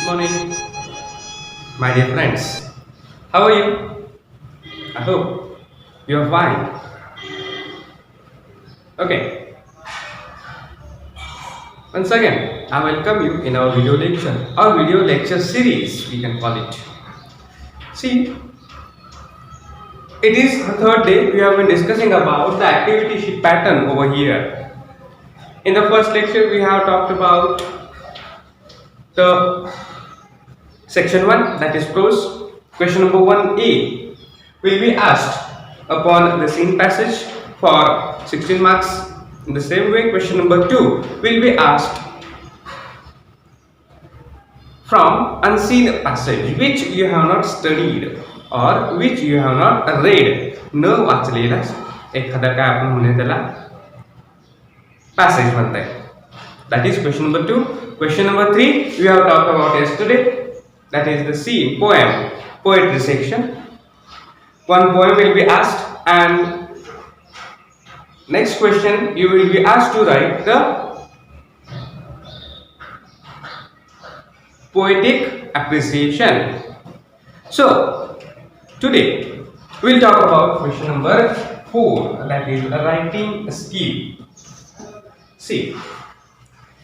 morning, my dear friends. How are you? I hope you are fine. Okay, once again, I welcome you in our video lecture series, we can call it. See, it is the third day we have been discussing about the activity sheet pattern over here. In the first lecture, we have talked about the section 1, that is prose. Question number 1A will be asked upon the same passage for 16 marks. In the same way, question number 2 will be asked from unseen passage which you have not studied or which you have not read. न वाचलेला एखादा काय आपण म्हणूया त्याला passage म्हणताय. That is question number 2. Question number 3 we have talked about yesterday. That is the scene, poetry section. One poem will be asked, and next question you will be asked to write the poetic appreciation. So today we will talk about question number 4, that is writing skill. See,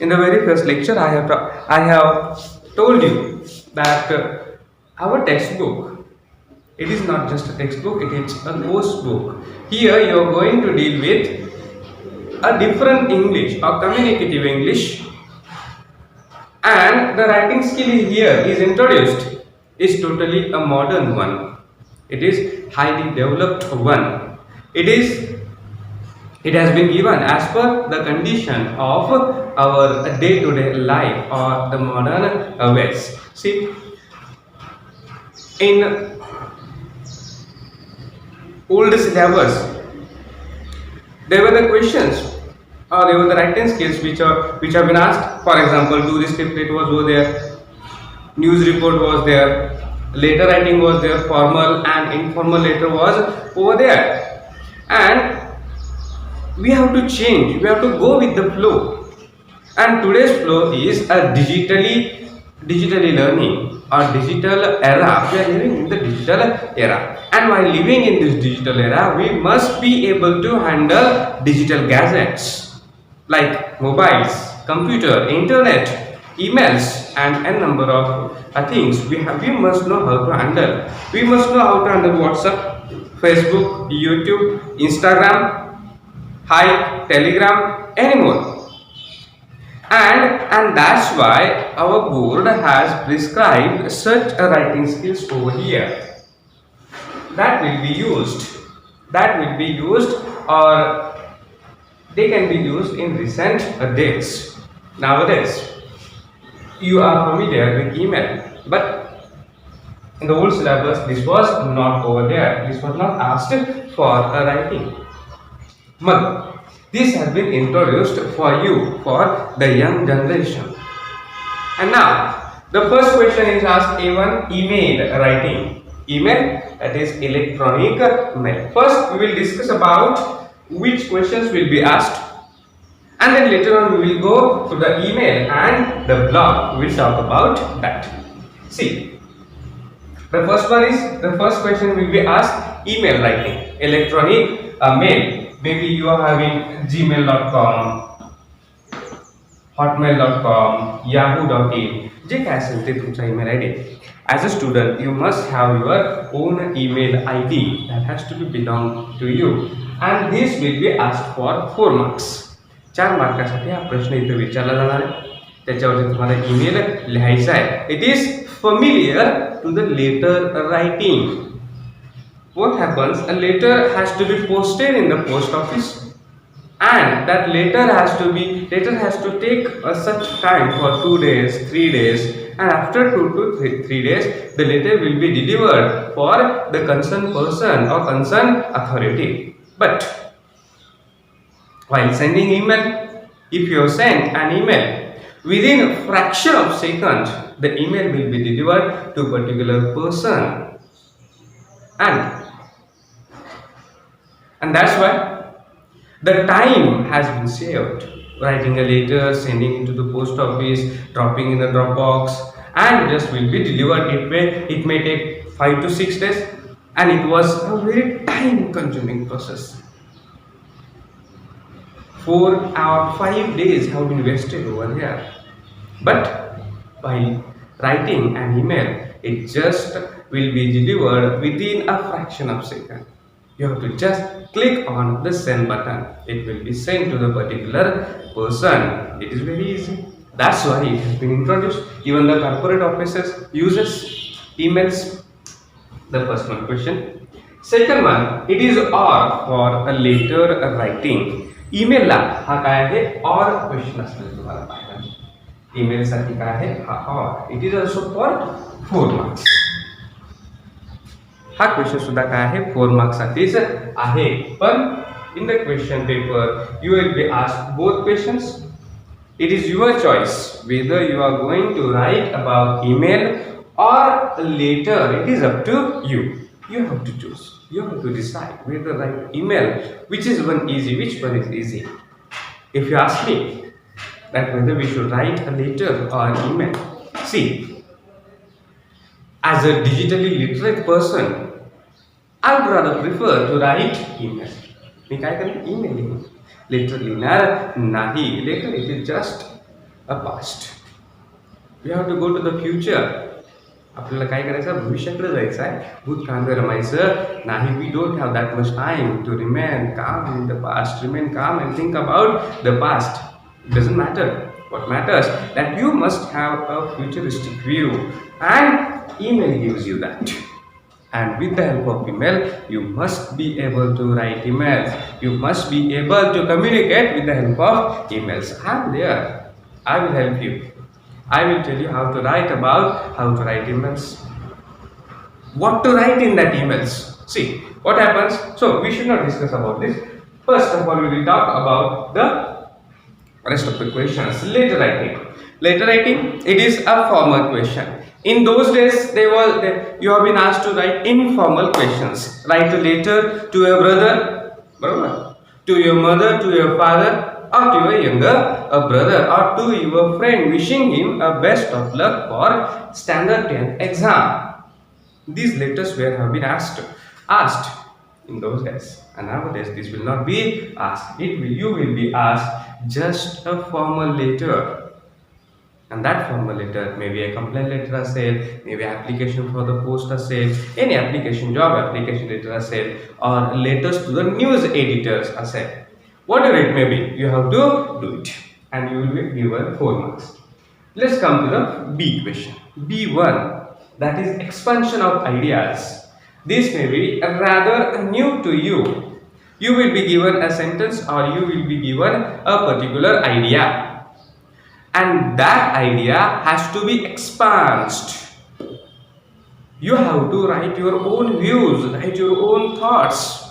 in the very first lecture I have told you that our textbook, it is not just a textbook, it is a course book. Here you are going to deal with a different English or communicative English, and the writing skill here is introduced is totally a modern one. It is highly developed one. It has been given as per the condition of our day-to-day life or the modern ways. See, in old syllabus, there were the questions or there were the writing skills which have been asked. For example, do the script rate was over there, news report was there, letter writing was there, formal and informal letter was over there, and we have to change, we have to go with the flow. And today's flow is a digitally learning or digital era. We are living in the digital era, and while living in this digital era, we must be able to handle digital gadgets like mobiles, computer, internet, emails, and a number of things. We must know how to handle. We must know how to handle WhatsApp, Facebook, YouTube, Instagram, Telegram, anymore. And that's why our board has prescribed such a writing skills over here that will be used or they can be used in recent days. Nowadays you are familiar with email, but in the old syllabus this was not over there, this was not asked for a writing. This has been introduced for you, for the young generation. And now, the first question is asked, A1, email writing. Email, that is electronic mail. First, we will discuss about which questions will be asked, and then later on we will go to the email and the blog. We will talk about that. See, the first question will be asked, email writing, electronic mail. Maybe you are having gmail.com, hotmail.com, yahoo.in, जे काय असेल ते तुमचा email ID. As a student, you must have your own email ID that has to be belong to you, and this will be asked for 4 marks. 4 मार्कासाठी हा प्रश्न इथे विचारला जाणार आहे. त्याच्यावरती तुम्हाला ईमेल लिहायचा आहे. It is familiar to the letter writing. What happens? A letter has to be posted in the post office, and that letter has to take such time for 2 days, 3 days, and after 2 to 3 days the letter will be delivered for the concerned person or concerned authority. But while sending email, if you have sent an email within a fraction of second, the email will be delivered to a particular person, and that's why the time has been saved. Writing a letter, sending it to the post office, dropping in the drop box, and just will be delivered. It may take 5 to 6 days, and it was a very time consuming process. 4 or 5 days have been wasted over here. But by writing an email, it just will be delivered within a fraction of second. You have to just click on the send button. It will be sent to the particular person. It is very easy. That's why it has been introduced. Even the corporate offices uses emails. The first one question. Second one, it is or for a letter writing. Email ला हा काय आहे और question असणार तुम्हाला पाहायला. Email साठी काय आहे हा और. It is also for 4 marks. हा क्वेश्चन सुद्धा काय आहे 4 मार्क्स साठीच आहे. पण in the question paper you will be asked both questions. It is your choice whether you are going to write about email or later. It is up to you. You have to choose. You have to decide whether write email, which is one easy, which one is easy. If you ask me that whether we should write a letter or an email, see, as a digitally literate person, I would rather prefer to write email. मी काय करेन email लिहून. Letter लिहिणार नाही. Letter it is just a past. We have to go to the future. आपल्याला काय करायचं भविष्याकडे जायचं आहे. भूतकाळात रमायचं नाही. We don't have that much time to remain calm in the past. Remain calm and think about the past. It doesn't matter. What matters that you must have a futuristic view, and email gives you that. And with the help of email, you must be able to write emails. You must be able to communicate with the help of emails. I'm there. I will help you. I will tell you how to write emails. What to write in that emails. See, what happens? So, we should not discuss about this. First of all, we will talk about the rest of the questions. Letter writing. Letter writing, it is a formal question. In those days, you have been asked to write informal questions. Write a letter to your brother, to your mother, to your father, or to your younger brother, or to your friend, wishing him a best of luck for standard 10 exam. These letters have been asked in those days, and nowadays this will not be asked. You will be asked just a formal letter. And that formal letter may be a complaint letter असेल, maybe application for the post असेल, any application, job application letter असेल, or letters to the news editors असेल. Whatever it may be, you have to do it, and you will be given 4 marks. Let's come to the B question. B1, that is expansion of ideas. This may be rather new to you. You will be given a sentence, or you will be given a particular idea. And that idea has to be expanded. You have to write your own views, write your own thoughts.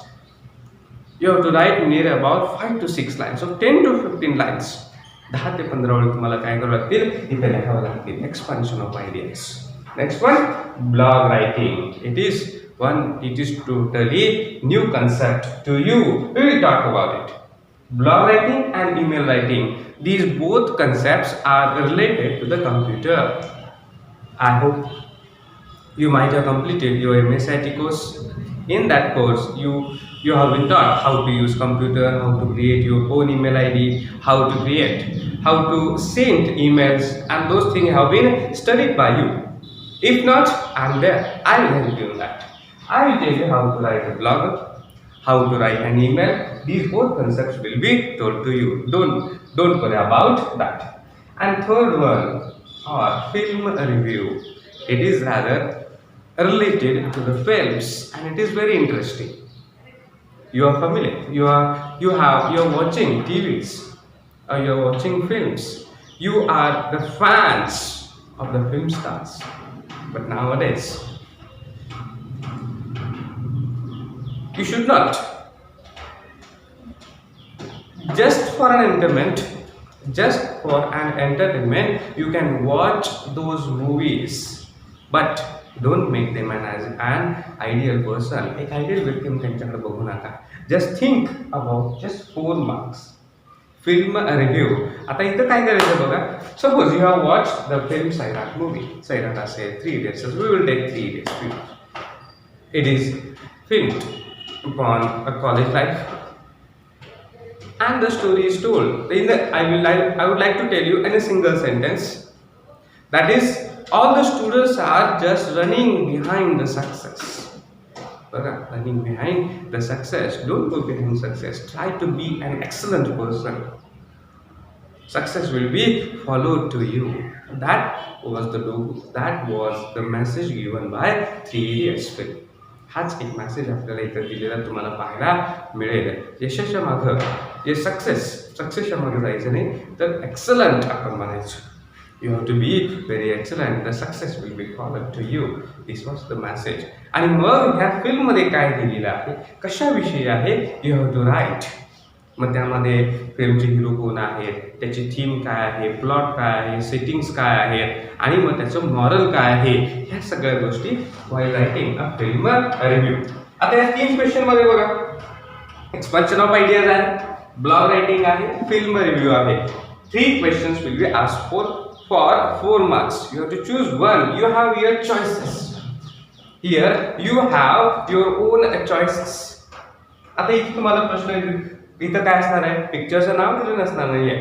You have to write near about 5 to 6 lines, so 10 to 15 lines. 10 ते 15 ओळी तुम्हाला काय करावं लागतील, इथे लिहावं लागतील. Expansion of ideas. Next one, blog writing. It is totally new concept to you. We will talk about it. Blog writing and email writing, these both concepts are related to the computer. I hope you might have completed your MSIT course. In that course, you have been taught how to use computer, how to create your own email ID, how to send emails, and those things have been studied by you. If not, I'm there. I will help you in that. I will tell you how to write a blog, how to write an email. These both concepts will be told to you. Don't worry about that. And third one, or film review. It is rather related to the films, and it is very interesting. You are familiar. You are watching TVs, or you are watching films. You are the fans of the film stars. But nowadays, you should not. Just for an entertainment, you can watch those movies, but don't make them as an ideal person. एक ideal व्यक्ती त्यांच्याकडे बघू नका. Just think about just 4 marks. Film review. आता इथं काय करायचं बघा. Suppose you have watch the film Sairat movie. Sairat असेल, 3 Idiots. We will take 3 Idiots. It is filmed upon a college life, and the story is told. I would like to tell you in a single sentence. That is, all the students are just running behind the success. Running behind the success. Don't go behind success. Try to be an excellent person. Success will be followed to you. That was the logo. That was the message given by 3 Idiots film. हाच एक message आपल्याला इथं दिलेला तुम्हाला पाहायला मिळेल. यशाच्या मागं जे सक्सेसच्या मागं जायचं नाही तर एक्सलंट आपण म्हणायचं. You have to be very excellent. The success will be followed to you. This was the message. आणि मग ह्या फिल्ममध्ये काय दिलेलं आहे, कशाविषयी आहे, यू हॅव टू राईट. मग त्यामध्ये फिल्मचे हिरो कोण आहेत, त्याची थीम काय आहे, प्लॉट काय आहे, सेटिंग्स काय आहेत, आणि मग त्याचं मॉरल काय आहे, ह्या सगळ्या गोष्टी while writing a film review. आता या 3 क्वेश्चनमध्ये बघा, एक्सपान्शन ऑफ आयडियाज आहे, ब्लॉग रायटिंग आहे, फिल्म रिव्ह्यू आहे. 3 questions will be asked for 4 marks. You have to choose one. You have your choices. Here you have your own choices. आता इथे तुम्हाला प्रश्न इथं काय असणार आहे, पिक्चरचं नाव दिलं नसणार नाहीये.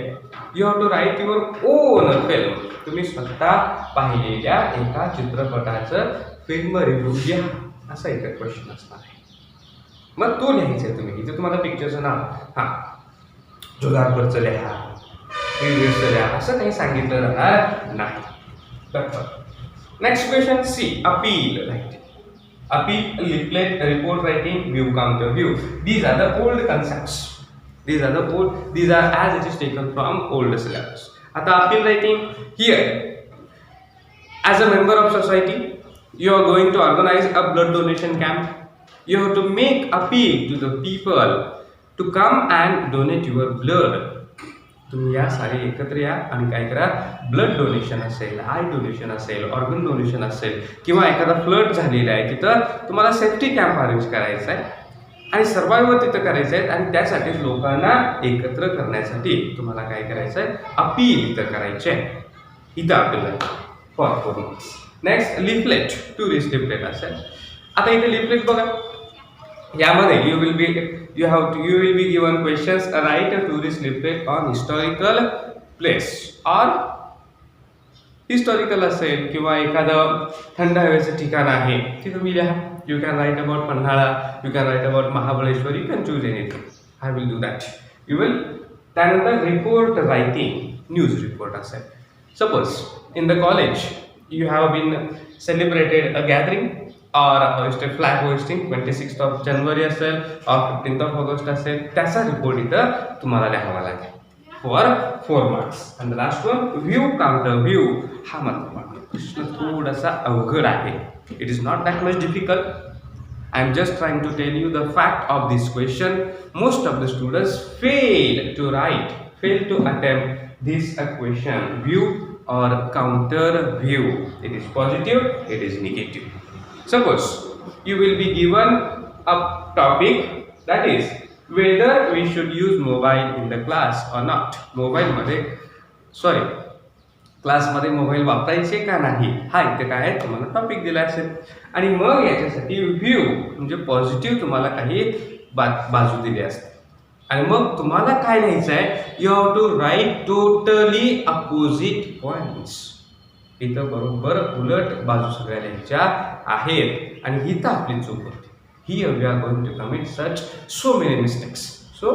You have to write your own film. तुम्ही स्वतः पाहिलेल्या एका चित्रपटाचं फिल्म रिव्ह्यू घ्या, असा इथे क्वेश्चन असणार आहे. मग तो लिहायचा तुम्ही. इथे तुम्हाला पिक्चरचं नाव जुगारवरचं लिहा, रिव्ह्यूचं लिहा, असं काही सांगितलं जाणार नाही. Next question C, appeal writing. Appeal, leaflet, report writing, view, counter view. These are the old concepts. These are as it is taken from old syllabus. आता appeal writing, here, as a member of society, you are going to organize a blood donation camp. You have to make appeal to the people to come and donate your blood. तुम्ही या सारे एकत्र या आणि काय करा, blood donation असेल, आय donation असेल, ऑर्गन डोनेशन असेल, किंवा एखादा फ्लड झालेला आहे तिथं तुम्हाला सेफ्टी कॅम्प अरेंज करायचा आहे आणि सर्वायवर तिथं करायचं आहे. आणि त्यासाठी लोकांना एकत्र करण्यासाठी तुम्हाला काय करायचं आहे, अपील इथं करायचे आहे. इथं आपल्याला for 4 marks. Next leaflet, tourist leaflet असेल. आता इथे लिफलेट बघा, यामध्ये you will be given questions. Write a tourist leaflet on historical place or historical असेल किंवा एखादं थंड हवेचं ठिकाण आहे ते तुम्ही लिहा. You can write about Panhala, you can write about Mahabaleshwar, you can choose anything. I will do that. You will. त्यानंतर रिपोर्ट रायटिंग, न्यूज रिपोर्ट असेल. Suppose in the college you have been celebrated a gathering or flag hoisting 26th of January असेल or 15th of August असेल, त्याचा report इथं तुम्हाला लिहावा लागेल for 4 marks. And the last one, view, counter view. हा महत्त्वाचा प्रश्न थोडासा अवघड आहे. It is not that much difficult. I am just trying to tell you the fact of this question. Most of the students fail to attempt this question, view or counter view. It is positive, it is negative. Suppose you will be given a topic, that is whether we should use mobile in the class or not. क्लासमध्ये mobile वापरायचे का नाही, हा इथे काय आहे तुम्हाला topic दिला असेल. आणि मग याच्यासाठी व्ह्यू म्हणजे पॉझिटिव्ह तुम्हाला काही बाजू दिली असते. आणि मग तुम्हाला काय लिहायचं आहे, you have to write totally opposite points. इथं बरोबर उलट बाजू सगळ्या लिहायच्या आहेत आणि इथं आपली चूक होते. Here we are going to commit so many mistakes. So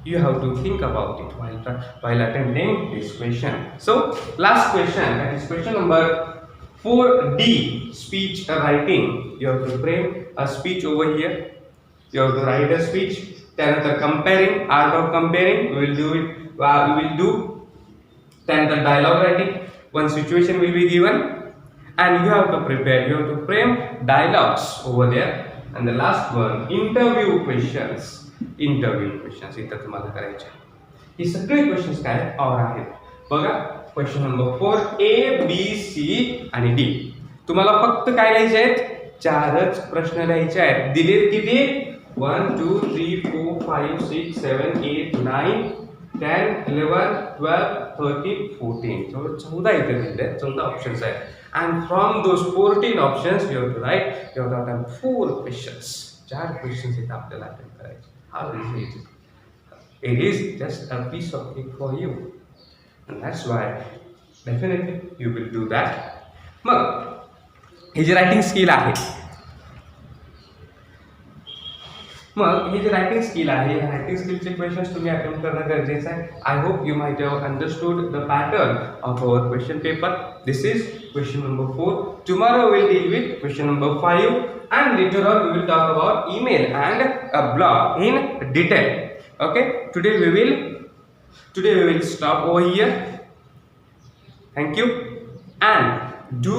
you have to think about it while attempting this question. So last question, that is question number 4D, speech writing. You have to frame a speech over here. You have to write a speech. Then the comparing, art of comparing, we will do. Then the dialogue writing. One situation will be given and you have to prepare, you have to frame dialogues over there. And the last one, interview questions. इथं तुम्हाला करायचे. ही सगळे questions काय और आहेत बघा. Question number 4 A, B, C आणि D. तुम्हाला फक्त काय लिहायचे आहेत, 4च प्रश्न लिहायचे आहेत. दिलेत किती, 1 2 3 4 5 6 7 8 9 10, 11, 12, 13, 14. So 14 इथे दिले, 14 ऑप्शन्स आहेत. And from those 14 options, you have to write, you have to attempt 4 questions. 4 questions इथे आपल्याला attempt करायचे. How easy it is. It is just a piece of cake for you. And that's why definitely you will do that. मग हे जे writing skill आहे, मग हे जे रायटिंग स्किल आहे, या रायटिंग स्किलचे क्वेश्चन्स तुम्ही अटेम्प्ट करणं गरजेचं आहे. I hope you might have understood the pattern of our question paper. This is question number 4. Tomorrow will deal with question number 5 and later on we will talk about email and a blog in detail. Okay, today we will stop over here. Thank you and do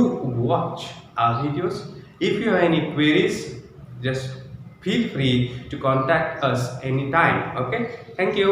watch our videos. If you have any queries, just feel free to contact us anytime. Okay, thank you.